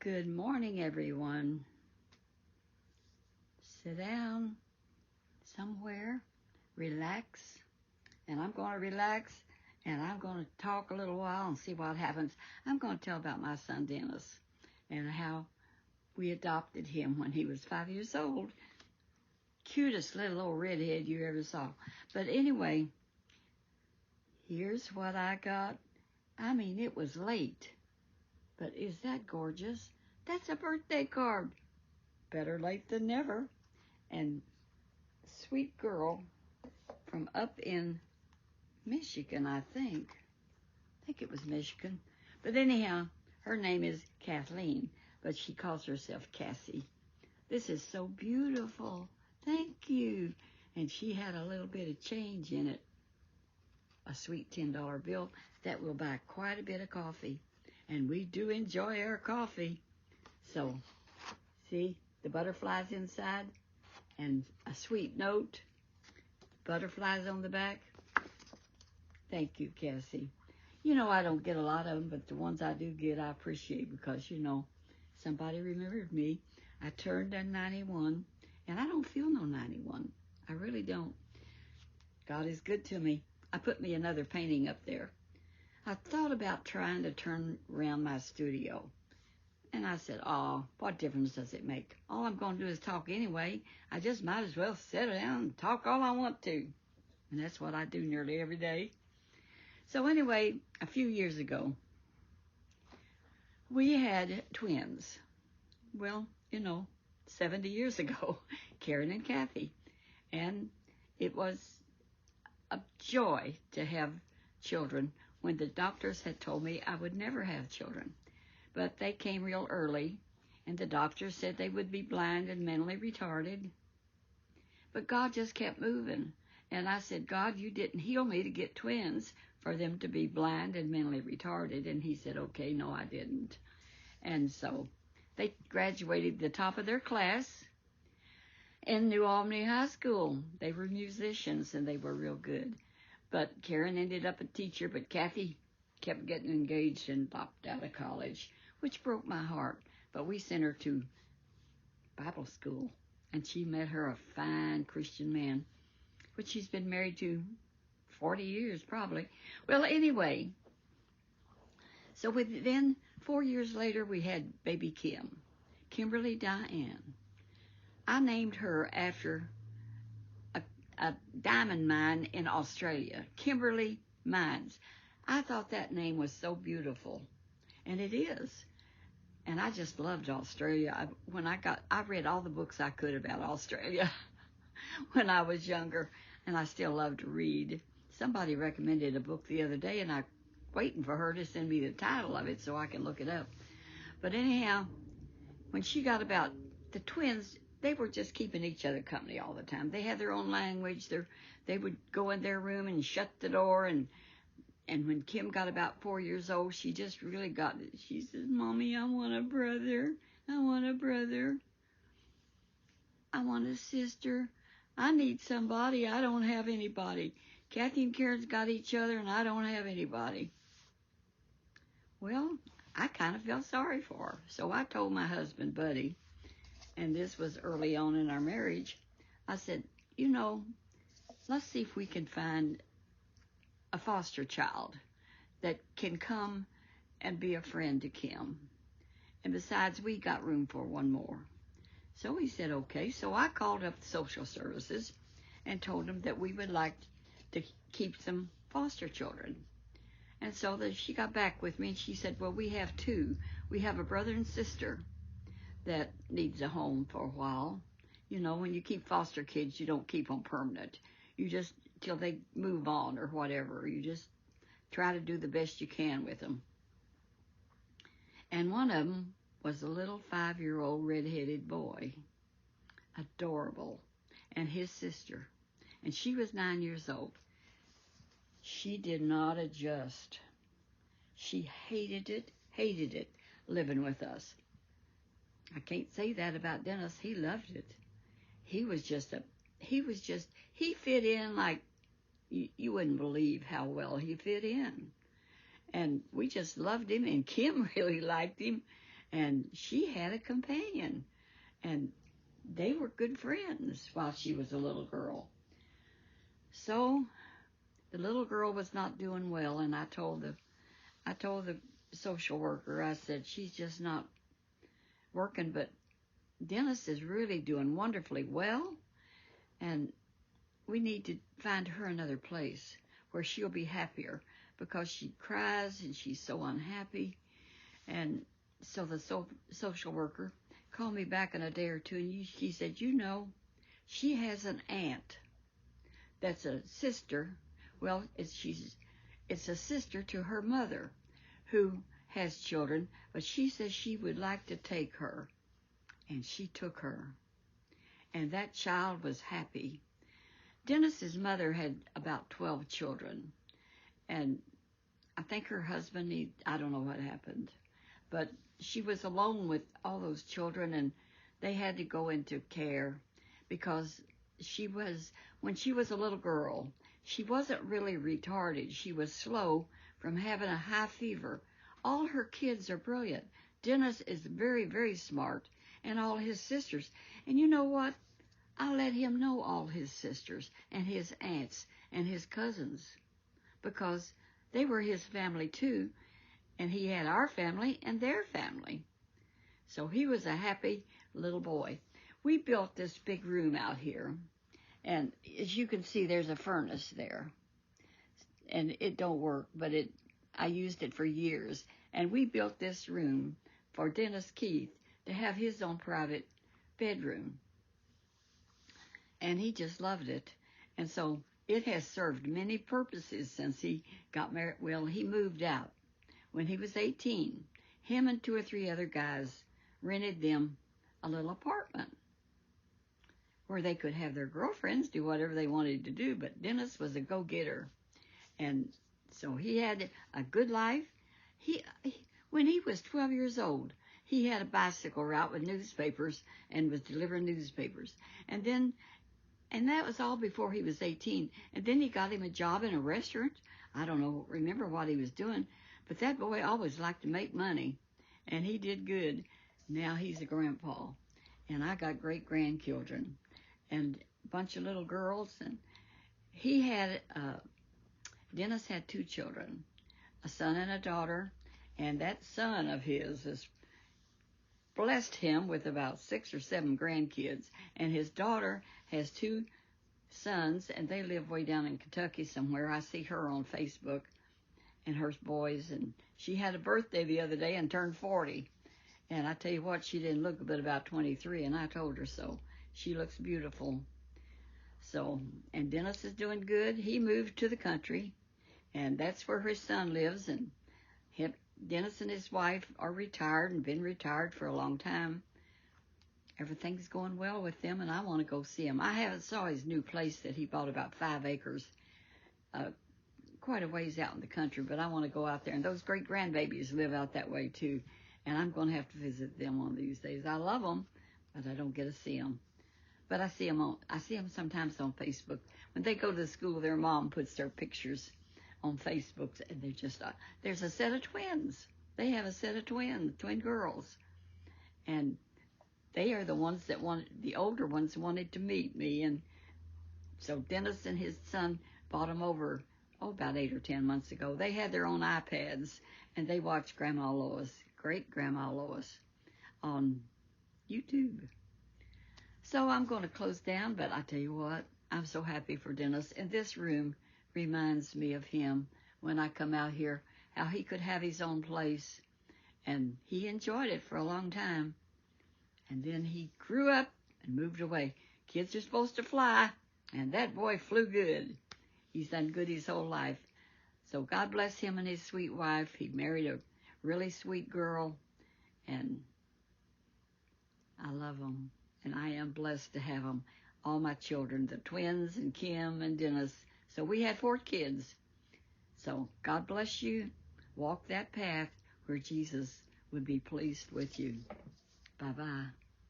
Good morning, everyone. Sit down somewhere, relax, and I'm going to relax, and I'm going to talk a little while and see what happens. I'm going to tell about my son, Dennis, and how we adopted him when he was 5 years old. Cutest little old redhead you ever saw. But anyway, here's what I got. I mean, it was late. But is that gorgeous? That's a birthday card. Better late than never. And sweet girl from up in Michigan, I think. I think it was Michigan. But anyhow, her name is Kathleen, but she calls herself Cassie. This is so beautiful. Thank you. And she had a little bit of change in it. A sweet $10 bill that will buy quite a bit of coffee. And we do enjoy our coffee. So, see the butterflies inside and a sweet note. Butterflies on the back. Thank you, Cassie. You know, I don't get a lot of them, but the ones I do get, I appreciate because, somebody remembered me. I turned 91, and I don't feel no 91. I really don't. God is good to me. I put me another painting up there. I thought about trying to turn around my studio. And I said, what difference does it make? All I'm going to do is talk anyway. I just might as well sit down and talk all I want to. And that's what I do nearly every day. So anyway, a few years ago, we had twins. Well, 70 years ago, Karen and Kathy. And it was a joy to have children when the doctors had told me I would never have children. But they came real early, and the doctors said they would be blind and mentally retarded. But God just kept moving. And I said, God, you didn't heal me to get twins for them to be blind and mentally retarded. And he said, okay, no, I didn't. And so they graduated the top of their class in New Albany High School. They were musicians, and they were real good. But Karen ended up a teacher, but Kathy kept getting engaged and dropped out of college, which broke my heart. But we sent her to Bible school, and she met her a fine Christian man, which she's been married to 40 years probably. Well, anyway, so then 4 years later, we had baby Kim, Kimberly Diane. I named her after a diamond mine in Australia, Kimberly Mines. I thought that name was so beautiful, and it is. And I just loved Australia. I read all the books I could about Australia when I was younger, and I still love to read. Somebody recommended a book the other day, and I'm waiting for her to send me the title of it so I can look it up. But anyhow, when she got about the twins, they were just keeping each other company all the time. They had their own language. They would go in their room and shut the door. And when Kim got about 4 years old, she just really got it. She says, Mommy, I want a brother. I want a brother. I want a sister. I need somebody. I don't have anybody. Kathy and Karen's got each other, and I don't have anybody. Well, I kind of felt sorry for her. So I told my husband, Buddy, and this was early on in our marriage, I said, let's see if we can find a foster child that can come and be a friend to Kim. And besides, we got room for one more. So he said, okay. So I called up the social services and told them that we would like to keep some foster children. And so she got back with me, and she said, well, we have two. We have a brother and sister that needs a home for a while. When you keep foster kids, you don't keep them permanent. You just, till they move on or whatever. You just try to do the best you can with them. And one of them was a little 5-year-old redheaded boy. Adorable. And his sister. And she was 9 years old. She did not adjust. She hated it, living with us. I can't say that about Dennis. He loved it. He fit in like you wouldn't believe how well he fit in. And we just loved him, and Kim really liked him. and she had a companion, and they were good friends while she was a little girl. So the little girl was not doing well, and I told the social worker, I said, she's just not working, but Dennis is really doing wonderfully well, and we need to find her another place where she'll be happier, because she cries and she's so unhappy. And so the social worker called me back in a day or two, and she said, she has an aunt that's a sister. Well, it's a sister to her mother who has children, but she says she would like to take her. And she took her. And that child was happy. Dennis's mother had about 12 children. And I think her husband, I don't know what happened. But she was alone with all those children, and they had to go into care because when she was a little girl, she wasn't really retarded. She was slow from having a high fever. All her kids are brilliant. Dennis is very, very smart, and all his sisters. And you know what? I let him know all his sisters and his aunts and his cousins, because they were his family too, and he had our family and their family. So he was a happy little boy. We built this big room out here, and as you can see, there's a furnace there, and it don't work, but I used it for years. And we built this room for Dennis Keith to have his own private bedroom, and he just loved it. And so it has served many purposes since he got married. Well, he moved out when he was 18. Him and 2 or 3 other guys rented them a little apartment where they could have their girlfriends do whatever they wanted to do, but Dennis was a go-getter. And so he had a good life. When he was 12 years old, he had a bicycle route with newspapers and was delivering newspapers. And that was all before he was 18. And then he got him a job in a restaurant. I don't remember what he was doing, but that boy always liked to make money, and he did good. Now he's a grandpa, and I got great grandchildren and a bunch of little girls. And Dennis had 2 children, a son and a daughter, and that son of his has blessed him with about 6 or 7 grandkids. And his daughter has 2 sons, and they live way down in Kentucky somewhere. I see her on Facebook, and her boys, and she had a birthday the other day and turned 40. And I tell you what, she didn't look but about 23, and I told her so. She looks beautiful. So, and Dennis is doing good. He moved to the country, and that's where his son lives. And Dennis and his wife are retired and been retired for a long time. Everything's going well with them, and I want to go see him. I haven't saw his new place that he bought, about 5 acres, quite a ways out in the country, but I want to go out there. And those great grandbabies live out that way too, and I'm going to have to visit them one of these days. I love them, but I don't get to see them. But I see them sometimes on Facebook. When they go to school, their mom puts their pictures on Facebook, and they're just, there's a set of twins. They have a set of twin girls. And they are the ones the older ones wanted to meet me. And so Dennis and his son bought them over, about 8 or 10 months ago. They had their own iPads, and they watched Grandma Lois, great Grandma Lois, on YouTube. So I'm going to close down, but I tell you what, I'm so happy for Dennis. And this room reminds me of him when I come out here, how he could have his own place. And he enjoyed it for a long time. And then he grew up and moved away. Kids are supposed to fly, and that boy flew good. He's done good his whole life. So God bless him and his sweet wife. He married a really sweet girl, and I love him. And I am blessed to have them, all my children, the twins and Kim and Dennis. So we had 4 kids. So God bless you. Walk that path where Jesus would be pleased with you. Bye-bye.